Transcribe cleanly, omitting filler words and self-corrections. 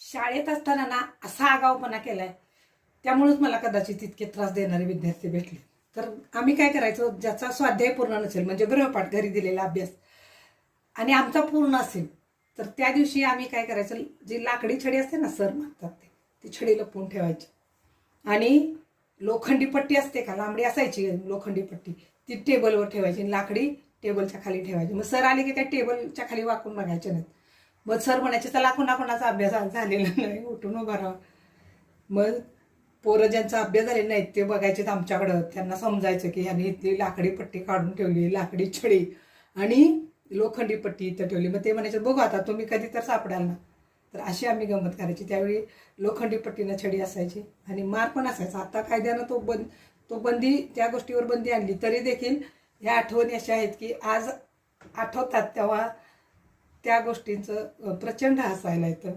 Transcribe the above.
शाळेत असताना ना असा आगाऊपणा केलाय, त्यामुळेच मला कदाचित इतके त्रास देणारे विद्यार्थी भेटले. तर आम्ही काय करायचो, ज्याचा स्वाध्याय पूर्ण नसेल म्हणजे गृहपाठ घरी दिलेला अभ्यास आणि आमचा पूर्ण असेल तर त्या दिवशी आम्ही काय करायचं, जी लाकडी छडी असते ना सर मागतात ती छडी लपवून ठेवायची आणि लोखंडी पट्टी असते का, लांबडी असायची लोखंडी पट्टी, ती टेबलवर ठेवायची, लाकडी टेबलच्या खाली ठेवायची. मग सर आले की त्या टेबलच्या खाली वाकून बघायचे नाहीत. मग सर म्हणायचे चला कोणाकोणाचा अभ्यास झालेला नाही, उठून उभा राहा. मग पोरं ज्यांचा अभ्यास झालेला नाही ते बघायचे आमच्याकडं, त्यांना समजायचं की ह्याने इथली लाकडी पट्टी काढून ठेवली, लाकडी छडी आणि लोखंडी पट्टी इथं ठेवली. मग ते म्हणायचे बघू आता तुम्ही कधी तर सापडाल ना. तर अशी आम्ही गंमत करायची. त्यावेळी लोखंडी पट्टीनं छडी असायची आणि मार पण असायचा. आता कायद्यानं तो बंदी, त्या गोष्टीवर बंदी आणली तरी देखील ह्या आठवणी अशा आहेत की आज आठवतात तेव्हा त्या गोष्टींचं प्रचंड हसायला येतं.